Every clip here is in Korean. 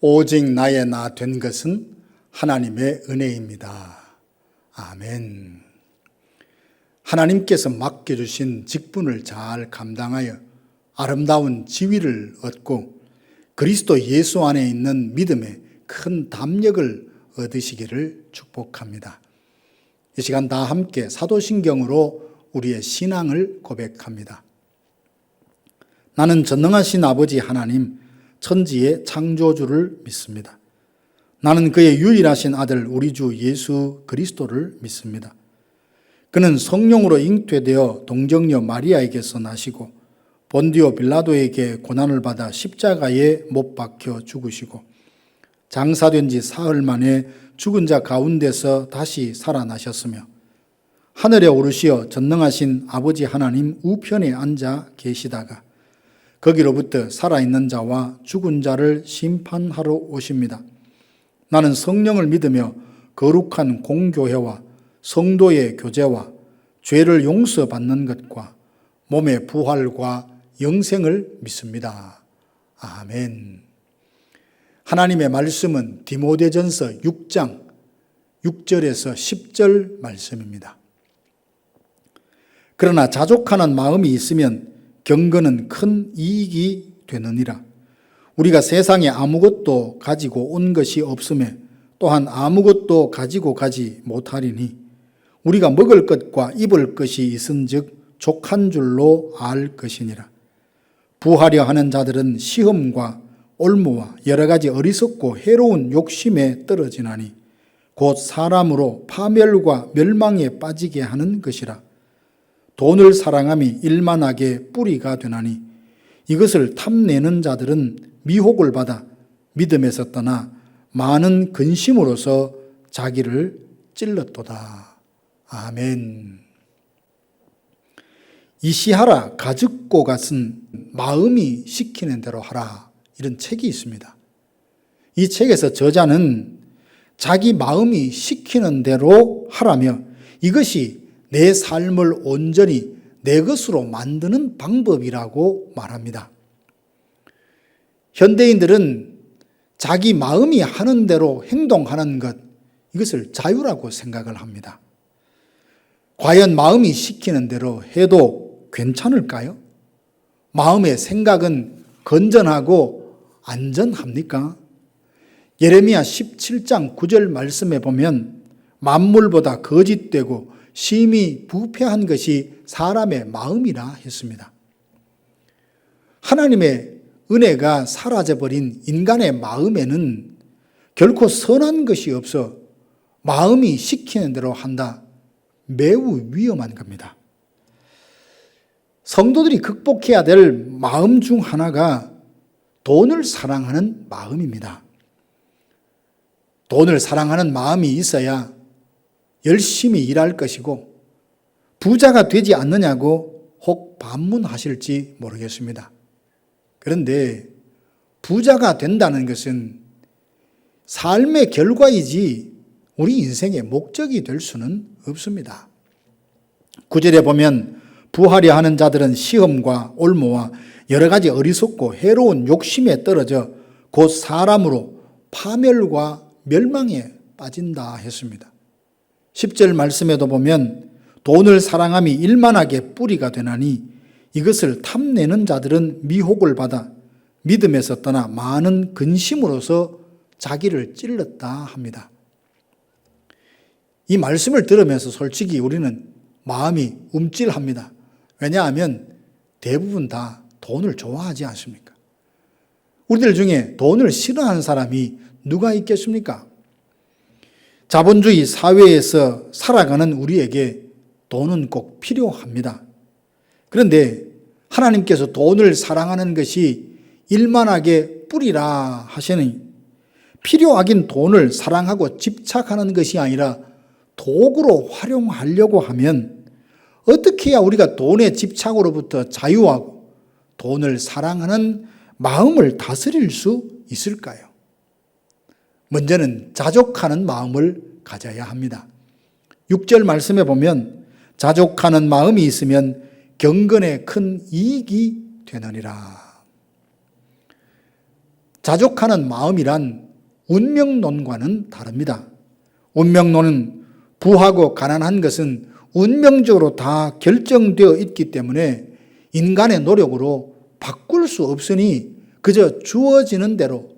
오직 나의 나 된 것은 하나님의 은혜입니다. 아멘. 하나님께서 맡겨주신 직분을 잘 감당하여 아름다운 지위를 얻고 그리스도 예수 안에 있는 믿음의 큰 담력을 얻으시기를 축복합니다. 이 시간 다 함께 사도신경으로 우리의 신앙을 고백합니다. 나는 전능하신 아버지 하나님, 천지의 창조주를 믿습니다. 나는 그의 유일하신 아들 우리 주 예수 그리스도를 믿습니다. 그는 성령으로 잉태되어 동정녀 마리아에게서 나시고 본디오 빌라도에게 고난을 받아 십자가에 못 박혀 죽으시고 장사된 지 사흘 만에 죽은 자 가운데서 다시 살아나셨으며 하늘에 오르시어 전능하신 아버지 하나님 우편에 앉아 계시다가 거기로부터 살아있는 자와 죽은 자를 심판하러 오십니다. 나는 성령을 믿으며 거룩한 공교회와 성도의 교제와 죄를 용서받는 것과 몸의 부활과 영생을 믿습니다. 아멘. 하나님의 말씀은 디모데전서 6장 6절에서 10절 말씀입니다. 그러나 자족하는 마음이 있으면 경건은 큰 이익이 되느니라. 우리가 세상에 아무것도 가지고 온 것이 없음에 또한 아무것도 가지고 가지 못하리니 우리가 먹을 것과 입을 것이 있은즉 족한 줄로 알 것이니라. 부하려 하는 자들은 시험과 올무와 여러 가지 어리석고 해로운 욕심에 떨어지나니 곧 사람으로 파멸과 멸망에 빠지게 하는 것이라. 돈을 사랑함이 일만하게 뿌리가 되나니 이것을 탐내는 자들은 미혹을 받아 믿음에서 떠나 많은 근심으로서 자기를 찔렀도다. 아멘. 이시하라 가죽고 같은 마음이 시키는 대로 하라, 이런 책이 있습니다. 이 책에서 저자는 자기 마음이 시키는 대로 하라며 이것이 내 삶을 온전히 내 것으로 만드는 방법이라고 말합니다. 현대인들은 자기 마음이 하는 대로 행동하는 것, 이것을 자유라고 생각을 합니다. 과연 마음이 시키는 대로 해도 괜찮을까요? 마음의 생각은 건전하고 안전합니까? 예레미야 17장 9절 말씀에 보면 만물보다 거짓되고 심히 부패한 것이 사람의 마음이라 했습니다. 하나님의 은혜가 사라져버린 인간의 마음에는 결코 선한 것이 없어 마음이 시키는 대로 한다. 매우 위험한 겁니다. 성도들이 극복해야 될 마음 중 하나가 돈을 사랑하는 마음입니다. 돈을 사랑하는 마음이 있어야 열심히 일할 것이고 부자가 되지 않느냐고 혹 반문하실지 모르겠습니다. 그런데 부자가 된다는 것은 삶의 결과이지 우리 인생의 목적이 될 수는 없습니다. 9절에 보면 부하려 하는 자들은 시험과 올무와 여러 가지 어리석고 해로운 욕심에 떨어져 곧 사람으로 파멸과 멸망에 빠진다 했습니다. 10절 말씀에도 보면 돈을 사랑함이 일만하게 뿌리가 되나니 이것을 탐내는 자들은 미혹을 받아 믿음에서 떠나 많은 근심으로서 자기를 찔렀다 합니다. 이 말씀을 들으면서 솔직히 우리는 마음이 움찔합니다. 왜냐하면 대부분 다 돈을 좋아하지 않습니까? 우리들 중에 돈을 싫어하는 사람이 누가 있겠습니까? 자본주의 사회에서 살아가는 우리에게 돈은 꼭 필요합니다. 그런데 하나님께서 돈을 사랑하는 것이 일만하게 뿌리라 하시니 필요하긴 돈을 사랑하고 집착하는 것이 아니라 도구로 활용하려고 하면 어떻게 해야 우리가 돈의 집착으로부터 자유하고 돈을 사랑하는 마음을 다스릴 수 있을까요? 먼저는 자족하는 마음을 가져야 합니다. 6절 말씀에 보면 자족하는 마음이 있으면 경건에 큰 이익이 되느니라. 자족하는 마음이란 운명론과는 다릅니다. 운명론은 부하고 가난한 것은 운명적으로 다 결정되어 있기 때문에 인간의 노력으로 바꿀 수 없으니 그저 주어지는 대로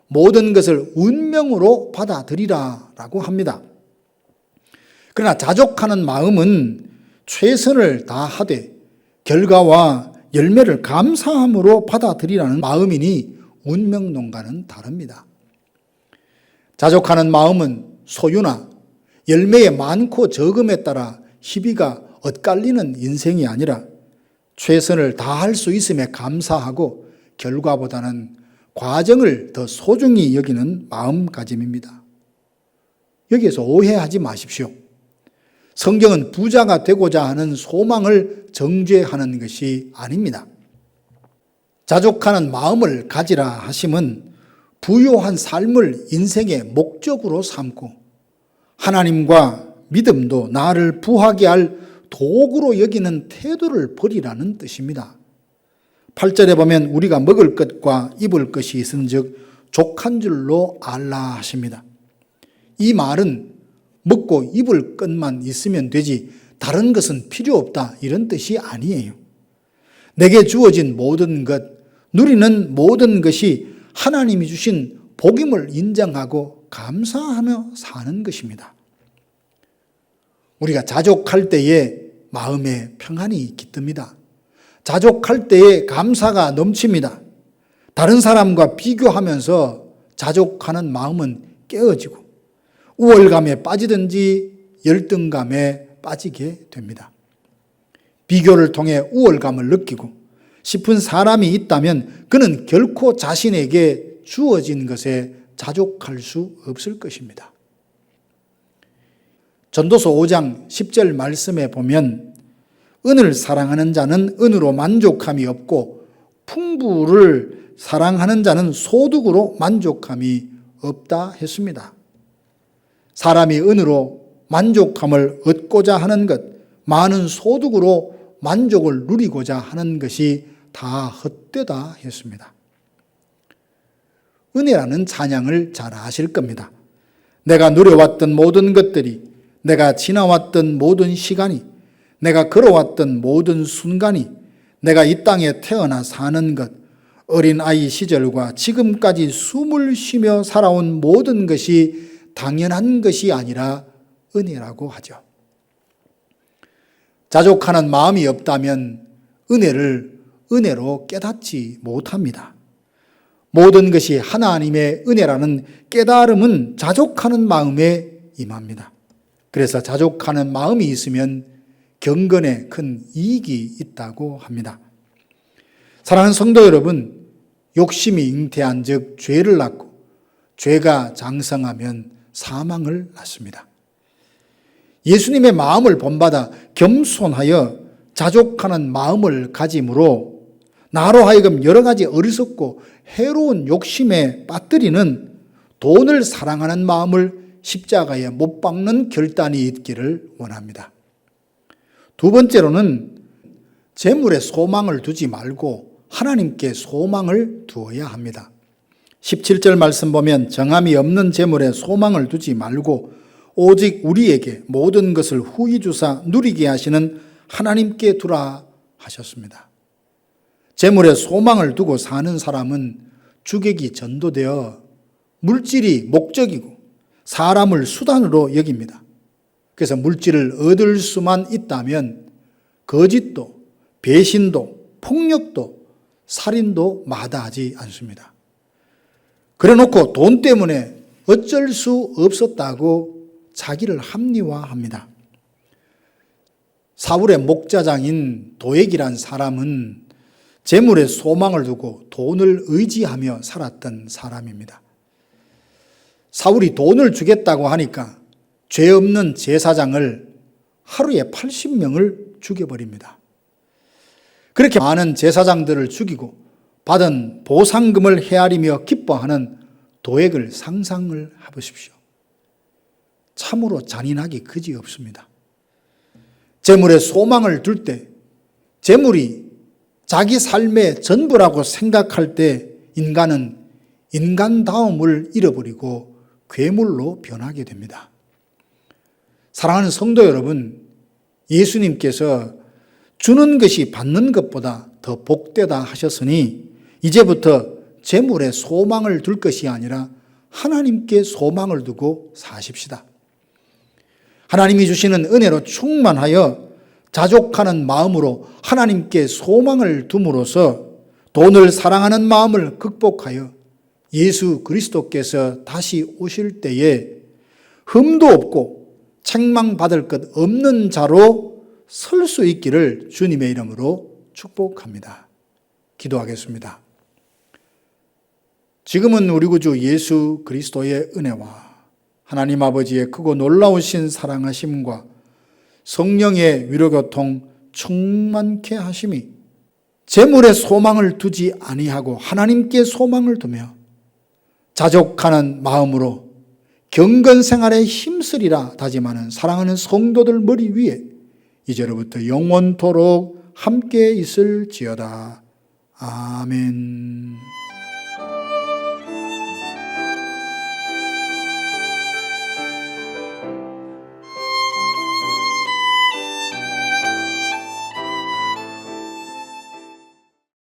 모든 것을 운명으로 받아들이라라고 합니다. 그러나 자족하는 마음은 최선을 다하되 결과와 열매를 감사함으로 받아들이라는 마음이니 운명론과는 다릅니다. 자족하는 마음은 소유나 열매의 많고 적음에 따라 희비가 엇갈리는 인생이 아니라 최선을 다할 수 있음에 감사하고 결과보다는 과정을 더 소중히 여기는 마음가짐입니다. 여기에서 오해하지 마십시오. 성경은 부자가 되고자 하는 소망을 정죄하는 것이 아닙니다. 자족하는 마음을 가지라 하심은 부유한 삶을 인생의 목적으로 삼고 하나님과 믿음도 나를 부하게 할 도구로 여기는 태도를 버리라는 뜻입니다. 8절에 보면 우리가 먹을 것과 입을 것이 있은즉 족한 줄로 알라 하십니다. 이 말은 먹고 입을 것만 있으면 되지 다른 것은 필요 없다 이런 뜻이 아니에요. 내게 주어진 모든 것, 누리는 모든 것이 하나님이 주신 복임을 인정하고 감사하며 사는 것입니다. 우리가 자족할 때에 마음에 평안이 깃듭니다. 자족할 때에 감사가 넘칩니다. 다른 사람과 비교하면서 자족하는 마음은 깨어지고 우월감에 빠지든지 열등감에 빠지게 됩니다. 비교를 통해 우월감을 느끼고 싶은 사람이 있다면 그는 결코 자신에게 주어진 것에 자족할 수 없을 것입니다. 전도서 5장 10절 말씀에 보면 은을 사랑하는 자는 은으로 만족함이 없고 풍부를 사랑하는 자는 소득으로 만족함이 없다 했습니다. 사람이 은으로 만족함을 얻고자 하는 것, 많은 소득으로 만족을 누리고자 하는 것이 다 헛되다 했습니다. 은혜라는 찬양을 잘 아실 겁니다. 내가 누려왔던 모든 것들이, 내가 지나왔던 모든 시간이, 내가 걸어왔던 모든 순간이, 내가 이 땅에 태어나 사는 것, 어린아이 시절과 지금까지 숨을 쉬며 살아온 모든 것이 당연한 것이 아니라 은혜라고 하죠. 자족하는 마음이 없다면 은혜를 은혜로 깨닫지 못합니다. 모든 것이 하나님의 은혜라는 깨달음은 자족하는 마음에 임합니다. 그래서 자족하는 마음이 있으면 경건에 큰 이익이 있다고 합니다. 사랑하는 성도 여러분, 욕심이 잉태한 즉 죄를 낳고 죄가 장성하면 사망을 낳습니다. 예수님의 마음을 본받아 겸손하여 자족하는 마음을 가짐으로 나로 하여금 여러 가지 어리석고 해로운 욕심에 빠뜨리는 돈을 사랑하는 마음을 십자가에 못 박는 결단이 있기를 원합니다. 두 번째로는 재물에 소망을 두지 말고 하나님께 소망을 두어야 합니다. 17절 말씀 보면 정함이 없는 재물에 소망을 두지 말고 오직 우리에게 모든 것을 후히 주사 누리게 하시는 하나님께 두라 하셨습니다. 재물에 소망을 두고 사는 사람은 주객이 전도되어 물질이 목적이고 사람을 수단으로 여깁니다. 그래서 물질을 얻을 수만 있다면 거짓도, 배신도, 폭력도, 살인도 마다하지 않습니다. 그래놓고 돈 때문에 어쩔 수 없었다고 자기를 합리화합니다. 사울의 목자장인 도액이란 사람은 재물에 소망을 두고 돈을 의지하며 살았던 사람입니다. 사울이 돈을 주겠다고 하니까 죄 없는 제사장을 하루에 80명을 죽여버립니다. 그렇게 많은 제사장들을 죽이고 받은 보상금을 헤아리며 기뻐하는 도액을 상상을 해보십시오. 참으로 잔인하기 그지없습니다. 재물에 소망을 둘 때, 재물이 자기 삶의 전부라고 생각할 때 인간은 인간다움을 잃어버리고 괴물로 변하게 됩니다. 사랑하는 성도 여러분, 예수님께서 주는 것이 받는 것보다 더 복되다 하셨으니 이제부터 재물에 소망을 둘 것이 아니라 하나님께 소망을 두고 사십시다. 하나님이 주시는 은혜로 충만하여 자족하는 마음으로 하나님께 소망을 둠으로써 돈을 사랑하는 마음을 극복하여 예수 그리스도께서 다시 오실 때에 흠도 없고 책망받을 것 없는 자로 설 수 있기를 주님의 이름으로 축복합니다. 기도하겠습니다. 지금은 우리 구주 예수 그리스도의 은혜와 하나님 아버지의 크고 놀라우신 사랑하심과 성령의 위로교통 충만케 하심이 재물에 소망을 두지 아니하고 하나님께 소망을 두며 자족하는 마음으로 경건 생활에 힘쓰리라 다짐하는 사랑하는 성도들 머리 위에 이제로부터 영원토록 함께 있을지어다. 아멘.